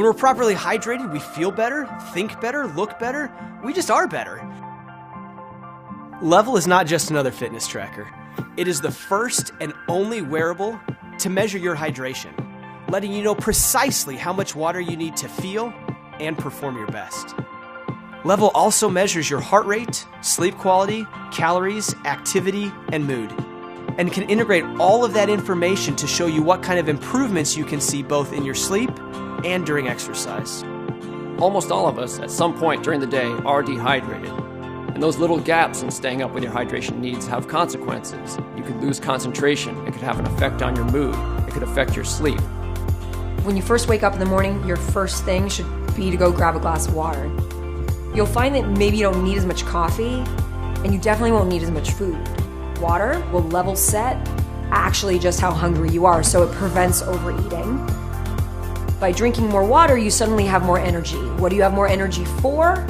we're properly hydrated, we feel better, think better, look better, we just are better. Level is not just another fitness tracker. It is the first and only wearable to measure your hydration, letting you know precisely how much water you need to feel and perform your best. Level also measures your heart rate, sleep quality, calories, activity, and mood, and can integrate all of that information to show you what kind of improvements you can see both in your sleep and during exercise. Almost all of us, at some point during the day, are dehydrated. And those little gaps in staying up with your hydration needs have consequences. You could lose concentration, it could have an effect on your mood, it could affect your sleep. When you first wake up in the morning, your first thing should be to go grab a glass of water. You'll find that maybe you don't need as much coffee, and you definitely won't need as much food. Water will level set actually just how hungry you are, so it prevents overeating. By drinking more water, you suddenly have more energy. What do you have more energy for?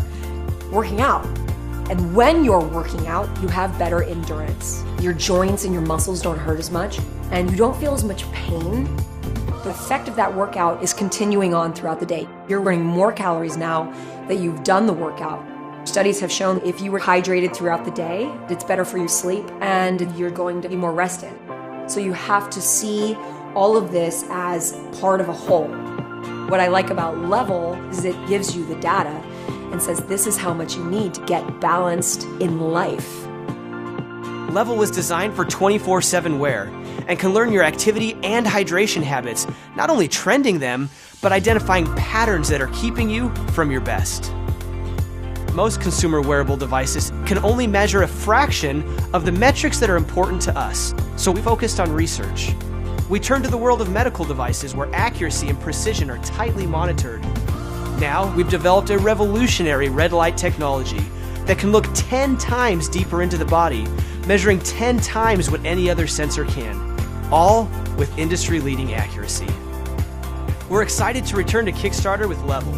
Working out. And when you're working out, you have better endurance. Your joints and your muscles don't hurt as much, and you don't feel as much pain. The effect of that workout is continuing on throughout the day. You're burning more calories now that you've done the workout. Studies have shown if you were hydrated throughout the day, it's better for your sleep and you're going to be more rested. So you have to see all of this as part of a whole. What I like about Level is it gives you the data and says this is how much you need to get balanced in life. Level was designed for 24/7 wear and can learn your activity and hydration habits, not only trending them, but identifying patterns that are keeping you from your best. Most consumer wearable devices can only measure a fraction of the metrics that are important to us, so we focused on research. We turned to the world of medical devices where accuracy and precision are tightly monitored. Now, we've developed a revolutionary red light technology that can look 10 times deeper into the body, measuring 10 times what any other sensor can, all with industry-leading accuracy. We're excited to return to Kickstarter with Level.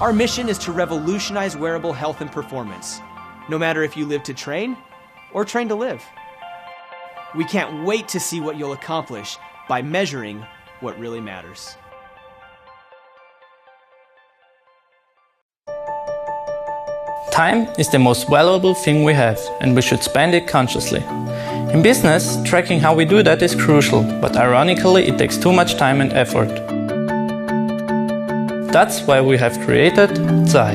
Our mission is to revolutionize wearable health and performance, no matter if you live to train or train to live. We can't wait to see what you'll accomplish by measuring what really matters. Time is the most valuable thing we have, and we should spend it consciously. In business, tracking how we do that is crucial, but ironically it takes too much time and effort. That's why we have created Zai.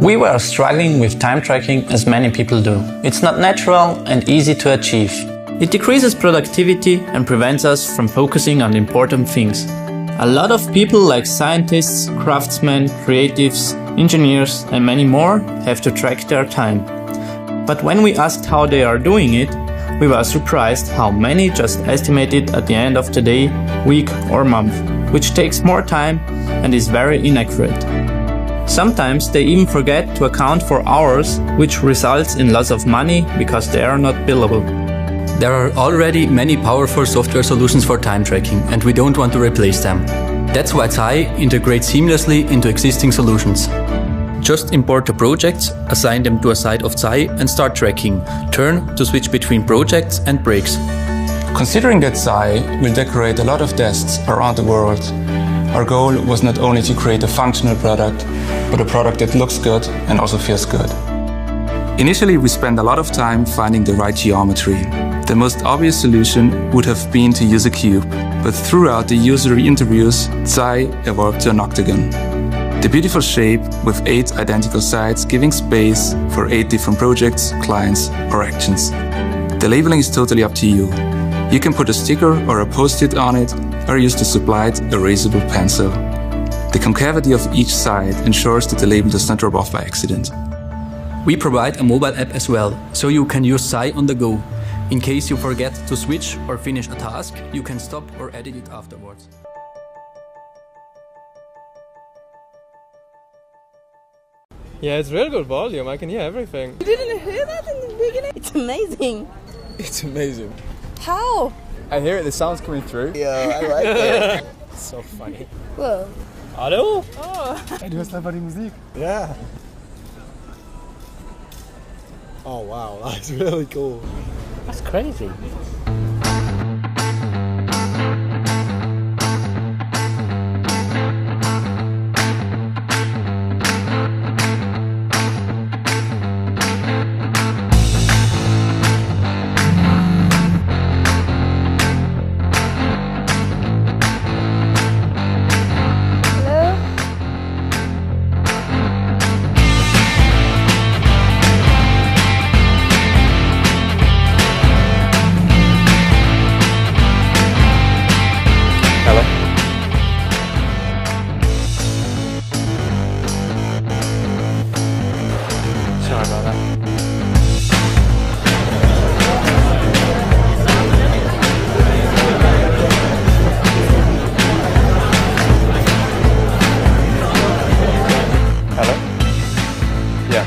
We were struggling with time tracking as many people do. It's not natural and easy to achieve. It decreases productivity and prevents us from focusing on important things. A lot of people like scientists, craftsmen, creatives, engineers and many more have to track their time. But when we asked how they are doing it, we were surprised how many just estimate it at the end of the day, week or month, which takes more time and is very inaccurate. Sometimes they even forget to account for hours, which results in loss of money because they are not billable. There are already many powerful software solutions for time tracking, and we don't want to replace them. That's why Zai integrates seamlessly into existing solutions. Just import the projects, assign them to a side of Zai and start tracking. Turn to switch between projects and breaks. Considering that Zai will decorate a lot of desks around the world, our goal was not only to create a functional product, but a product that looks good and also feels good. Initially, we spent a lot of time finding the right geometry. The most obvious solution would have been to use a cube, but throughout the user interviews, Zai evolved to an octagon. The beautiful shape with 8 identical sides giving space for 8 different projects, clients or actions. The labeling is totally up to you. You can put a sticker or a post-it on it or use the supplied erasable pencil. The concavity of each side ensures that the label does not drop off by accident. We provide a mobile app as well, so you can use Zai on the go. In case you forget to switch or finish a task, you can stop or edit it afterwards. Yeah, it's real good volume. I can hear everything. You didn't hear that in the beginning? It's amazing. It's amazing. How? I hear it. The sound's coming through. Yeah, I like it. It's so funny. Whoa. Hallo? Oh. Hey, du hörst einfach die Musik. Yeah. Oh wow, that's really cool. That's crazy. Sorry about that. Hello? Yeah.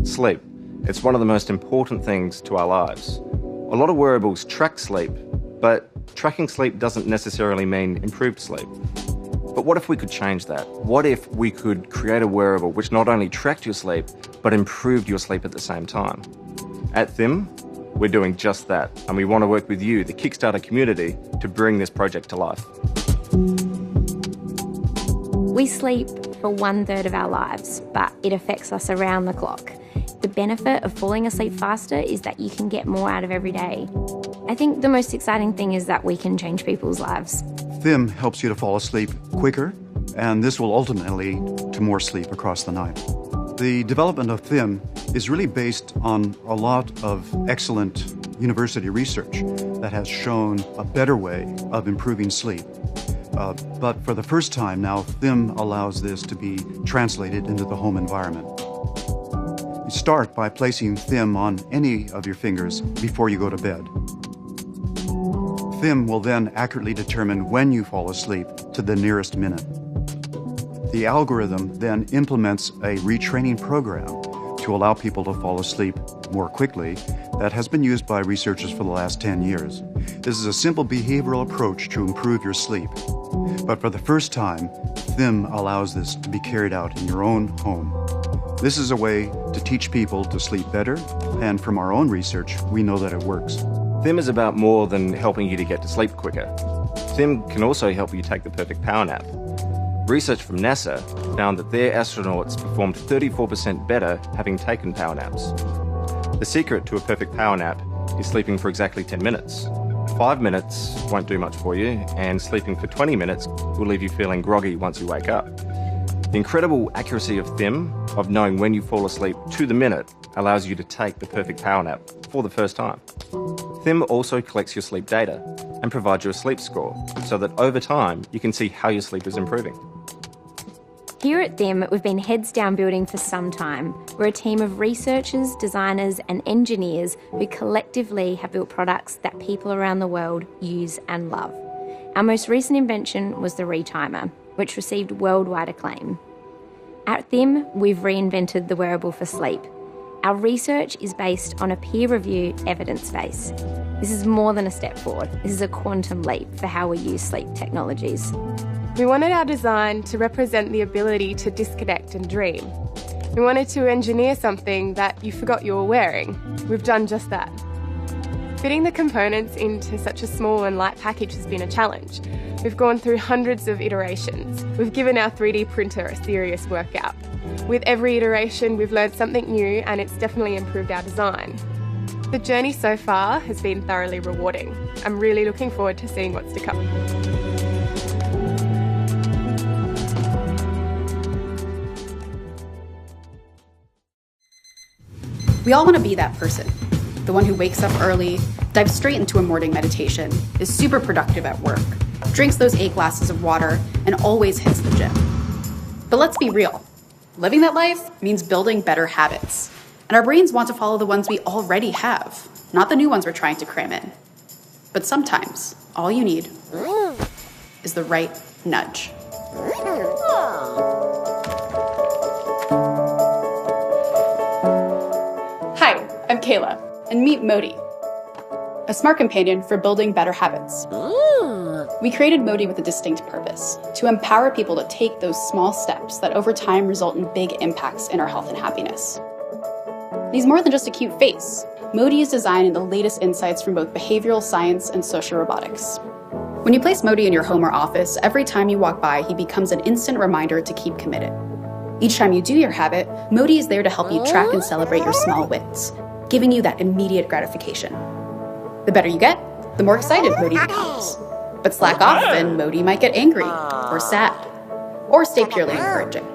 Sleep. It's one of the most important things to our lives. A lot of wearables track sleep, but tracking sleep doesn't necessarily mean improved sleep. But what if we could change that? What if we could create a wearable which not only tracked your sleep, but improved your sleep at the same time? At THIM, we're doing just that, and we want to work with you, the Kickstarter community, to bring this project to life. We sleep for 1/3 of our lives, but it affects us around the clock. The benefit of falling asleep faster is that you can get more out of every day. I think the most exciting thing is that we can change people's lives. THIM helps you to fall asleep quicker, and this will ultimately lead to more sleep across the night. The development of THIM is really based on a lot of excellent university research that has shown a better way of improving sleep. But for the first time now, THIM allows this to be translated into the home environment. You start by placing THIM on any of your fingers before you go to bed. THIM will then accurately determine when you fall asleep to the nearest minute. The algorithm then implements a retraining program to allow people to fall asleep more quickly that has been used by researchers for the last 10 years. This is a simple behavioral approach to improve your sleep. But for the first time, THIM allows this to be carried out in your own home. This is a way to teach people to sleep better, and from our own research, we know that it works. THIM is about more than helping you to get to sleep quicker. THIM can also help you take the perfect power nap. Research from NASA found that their astronauts performed 34% better having taken power naps. The secret to a perfect power nap is sleeping for exactly 10 minutes. 5 minutes won't do much for you, and sleeping for 20 minutes will leave you feeling groggy once you wake up. The incredible accuracy of THIM, of knowing when you fall asleep to the minute, allows you to take the perfect power nap for the first time. THIM also collects your sleep data and provides you a sleep score, so that over time you can see how your sleep is improving. Here at THIM, we've been heads down building for some time. We're a team of researchers, designers and engineers who collectively have built products that people around the world use and love. Our most recent invention was the Retimer, which received worldwide acclaim. At THIM, we've reinvented the wearable for sleep. Our research is based on a peer-reviewed evidence base. This is more than a step forward. This is a quantum leap for how we use sleep technologies. We wanted our design to represent the ability to disconnect and dream. We wanted to engineer something that you forgot you were wearing. We've done just that. Fitting the components into such a small and light package has been a challenge. We've gone through hundreds of iterations. We've given our 3D printer a serious workout. With every iteration, we've learned something new, and it's definitely improved our design. The journey so far has been thoroughly rewarding. I'm really looking forward to seeing what's to come. We all want to be that person. The one who wakes up early, dives straight into a morning meditation, is super productive at work, drinks those 8 glasses of water, and always hits the gym. But let's be real. Living that life means building better habits. And our brains want to follow the ones we already have, not the new ones we're trying to cram in. But sometimes, all you need is the right nudge. I'm Kayla, and meet Modi, a smart companion for building better habits. We created Modi with a distinct purpose, to empower people to take those small steps that over time result in big impacts in our health and happiness. He's more than just a cute face. Modi is designed in the latest insights from both behavioral science and social robotics. When you place Modi in your home or office, every time you walk by, he becomes an instant reminder to keep committed. Each time you do your habit, Modi is there to help you track and celebrate your small wins, giving you that immediate gratification. The better you get, the more excited Modi becomes. But slack off and Modi might get angry, or sad, or stay purely encouraging.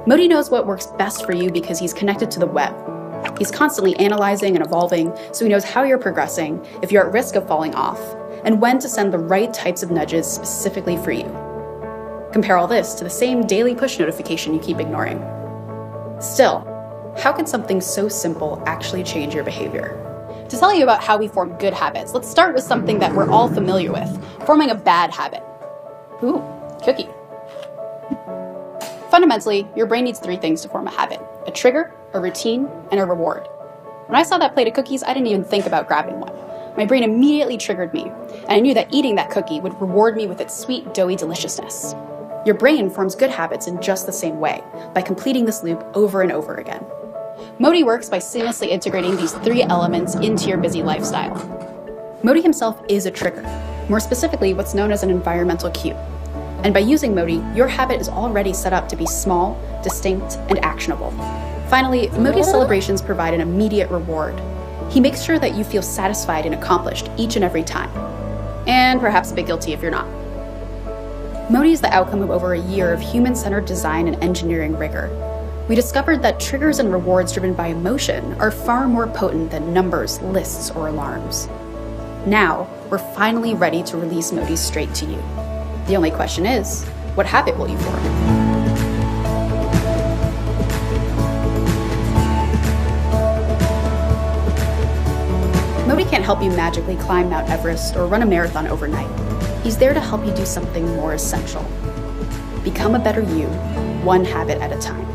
Modi knows what works best for you because he's connected to the web. He's constantly analyzing and evolving, so he knows how you're progressing, if you're at risk of falling off, and when to send the right types of nudges specifically for you. Compare all this to the same daily push notification you keep ignoring. Still, how can something so simple actually change your behavior? To tell you about how we form good habits, let's start with something that we're all familiar with, forming a bad habit. Ooh, cookie. Fundamentally, your brain needs 3 things to form a habit: a trigger, a routine, and a reward. When I saw that plate of cookies, I didn't even think about grabbing one. My brain immediately triggered me, and I knew that eating that cookie would reward me with its sweet, doughy deliciousness. Your brain forms good habits in just the same way, by completing this loop over and over again. Modi works by seamlessly integrating these 3 elements into your busy lifestyle. Modi himself is a trigger, more specifically what's known as an environmental cue. And by using Modi, your habit is already set up to be small, distinct, and actionable. Finally, Modi's celebrations provide an immediate reward. He makes sure that you feel satisfied and accomplished each and every time. And perhaps a bit guilty if you're not. Modi is the outcome of over a year of human-centered design and engineering rigor. We discovered that triggers and rewards driven by emotion are far more potent than numbers, lists, or alarms. Now, we're finally ready to release Modi straight to you. The only question is, what habit will you form? Modi can't help you magically climb Mount Everest or run a marathon overnight. He's there to help you do something more essential. Become a better you, one habit at a time.